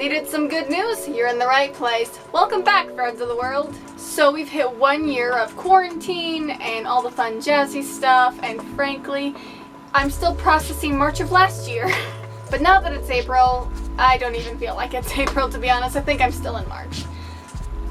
Needed some good news? You're in the right place. Welcome back, friends of the world. So we've hit 1 year of quarantine and all the fun jazzy stuff, and frankly, I'm still processing March of last year. But now that it's April, I don't even feel like it's April, to be honest. I think I'm still in March.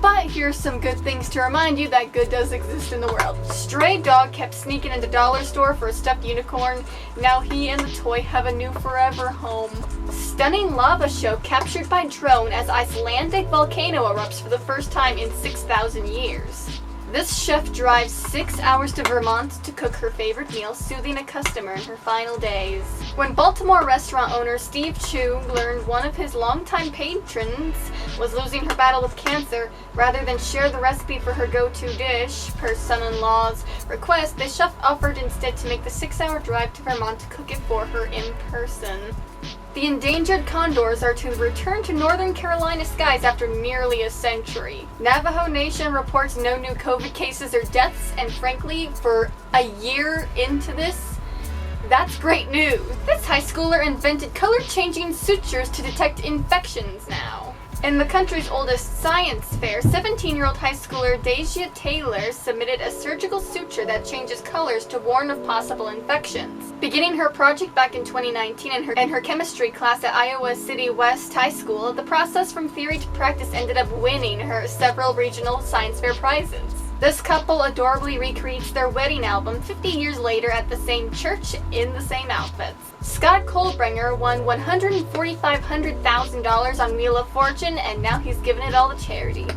But here's some good things to remind you that good does exist in the world. Stray dog kept sneaking into dollar store for a stuffed unicorn. Now he and the toy have a new forever home. Stunning lava show captured by drone as Icelandic volcano erupts for the first time in 6,000 years. This chef drives 6 hours to Vermont to cook her favorite meal, soothing a customer in her final days. When Baltimore restaurant owner Steve Chu learned one of his longtime patrons was losing her battle with cancer, rather than share the recipe for her go-to dish, per son-in-law's request, the chef offered instead to make the 6-hour drive to Vermont to cook it for her in person. The endangered condors are to return to Northern Carolina skies after nearly a century. Navajo Nation reports no new COVID cases or deaths, and frankly, for a year into this, that's great news. This high schooler invented color-changing sutures to detect infections now. In the country's oldest science fair, 17-year-old high schooler Deja Taylor submitted a surgical suture that changes colors to warn of possible infections. Beginning her project back in 2019 in her chemistry class at Iowa City West High School, the process from theory to practice ended up winning her several regional science fair prizes. This couple adorably recreates their wedding album 50 years later at the same church in the same outfits. Scott Kohlbringer won $145,000 on Wheel of Fortune, and now he's given it all to charity.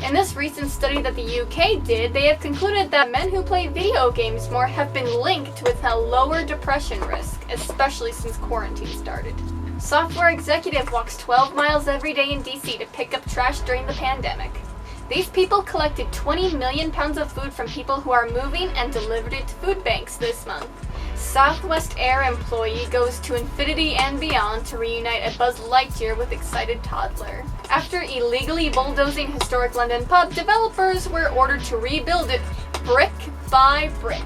In this recent study that the UK did, they have concluded that men who play video games more have been linked with a lower depression risk, especially since quarantine started. Software executive walks 12 miles every day in DC to pick up trash during the pandemic. These people collected 20 million pounds of food from people who are moving and delivered it to food banks this month. Southwest Air employee goes to infinity and beyond to reunite a Buzz Lightyear with excited toddler. After illegally bulldozing historic London pub, developers were ordered to rebuild it brick by brick.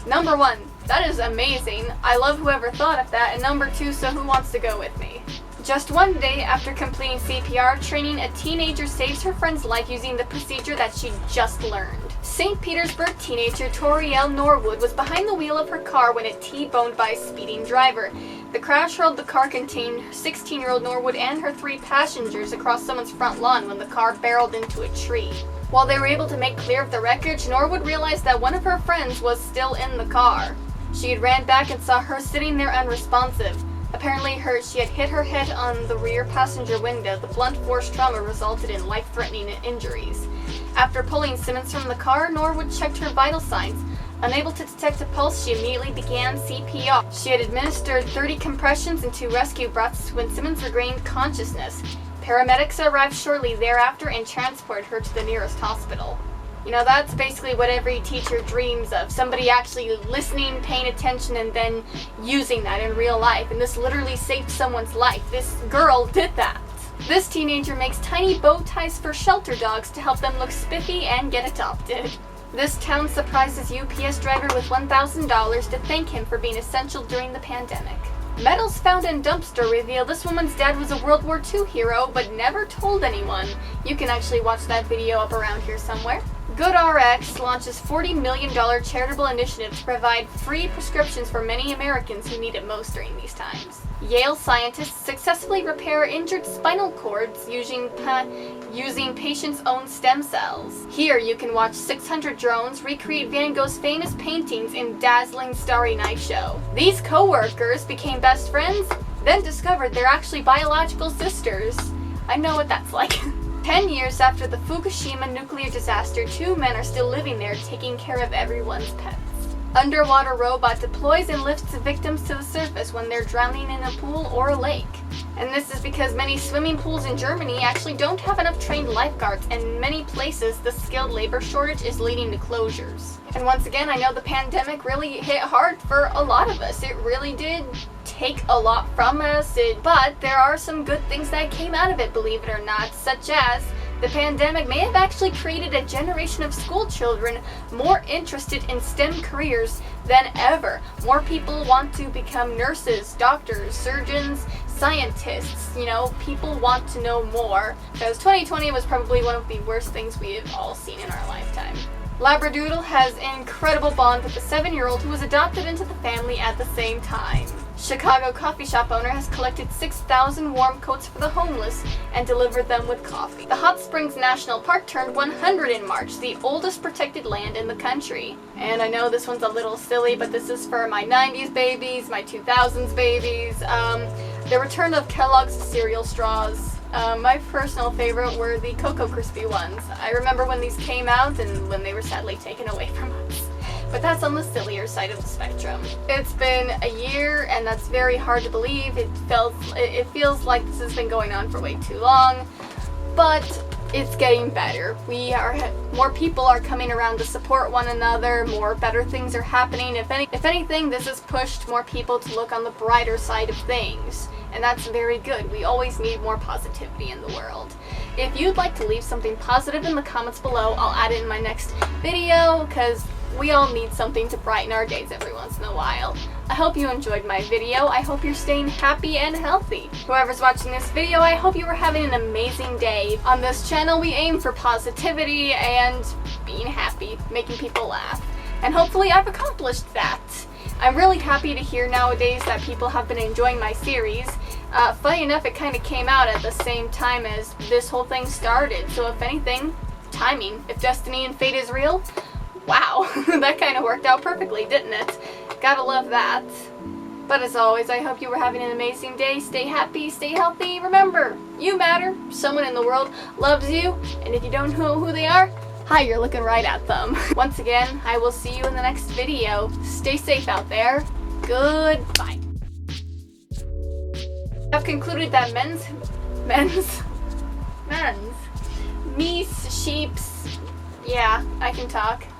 Number 1, that is amazing. I love whoever thought of that. And number 2, so who wants to go with me? Just one day after completing CPR training, a teenager saves her friend's life using the procedure that she just learned. St. Petersburg teenager Toriel Norwood was behind the wheel of her car when it T-boned by a speeding driver. The crash hurled the car containing 16-year-old Norwood and her 3 passengers across someone's front lawn when the car barreled into a tree. While they were able to make clear of the wreckage, Norwood realized that one of her friends was still in the car. She had ran back and saw her sitting there unresponsive. Apparently she had hit her head on the rear passenger window. The blunt force trauma resulted in life-threatening injuries. After pulling Simmons from the car, Norwood checked her vital signs. Unable to detect a pulse, she immediately began CPR. She had administered 30 compressions and 2 rescue breaths when Simmons regained consciousness. Paramedics arrived shortly thereafter and transported her to the nearest hospital. You know, that's basically what every teacher dreams of. Somebody actually listening, paying attention, and then using that in real life. And this literally saved someone's life. This girl did that. This teenager makes tiny bow ties for shelter dogs to help them look spiffy and get adopted. This town surprises UPS driver with $1,000 to thank him for being essential during the pandemic. Medals found in dumpster reveal this woman's dad was a World War II hero, but never told anyone. You can actually watch that video up around here somewhere. GoodRx launches $40 million charitable initiative to provide free prescriptions for many Americans who need it most during these times. Yale scientists successfully repair injured spinal cords using patients' own stem cells. Here you can watch 600 drones recreate Van Gogh's famous paintings in dazzling Starry Night show. These co-workers became best friends, then discovered they're actually biological sisters. I know what that's like. 10 years after the Fukushima nuclear disaster, 2 men are still living there taking care of everyone's pets. Underwater robot deploys and lifts victims to the surface when they're drowning in a pool or a lake. And this is because many swimming pools in Germany actually don't have enough trained lifeguards, and in many places the skilled labor shortage is leading to closures. And once again, I know the pandemic really hit hard for a lot of us. It really did take a lot from us, but there are some good things that came out of it, believe it or not, such as the pandemic may have actually created a generation of school children more interested in STEM careers than ever. More people want to become nurses, doctors, surgeons, scientists. You know, people want to know more, because 2020 was probably one of the worst things we have all seen in our lifetime. Labradoodle has an incredible bond with the 7-year-old who was adopted into the family at the same time. Chicago coffee shop owner has collected 6,000 warm coats for the homeless and delivered them with coffee. The Hot Springs National Park turned 100 in March, the oldest protected land in the country. And I know this one's a little silly, but this is for my 90s babies, my 2000s babies. The return of Kellogg's cereal straws. My personal favorite were the Cocoa Crispy ones. I remember when these came out and when they were sadly taken away from us. But that's on the sillier side of the spectrum. It's been a year, and that's very hard to believe. It feels like this has been going on for way too long, but it's getting better. More people are coming around to support one another. More better things are happening. If anything, this has pushed more people to look on the brighter side of things, and that's very good. We always need more positivity in the world. If you'd like to leave something positive in the comments below, I'll add it in my next video, because we all need something to brighten our days every once in a while. I hope you enjoyed my video. I hope you're staying happy and healthy. Whoever's watching this video, I hope you are having an amazing day. On this channel, we aim for positivity and being happy, making people laugh. And hopefully I've accomplished that. I'm really happy to hear nowadays that people have been enjoying my series. Funny enough, it kind of came out at the same time as this whole thing started. So if anything, timing. If destiny and fate is real, wow, that kind of worked out perfectly, didn't it? Gotta love that. But as always, I hope you were having an amazing day. Stay happy, stay healthy. Remember, you matter. Someone in the world loves you. And if you don't know who they are, hi, you're looking right at them. Once again, I will see you in the next video. Stay safe out there. Goodbye. I've concluded that meese, sheeps, yeah, I can talk.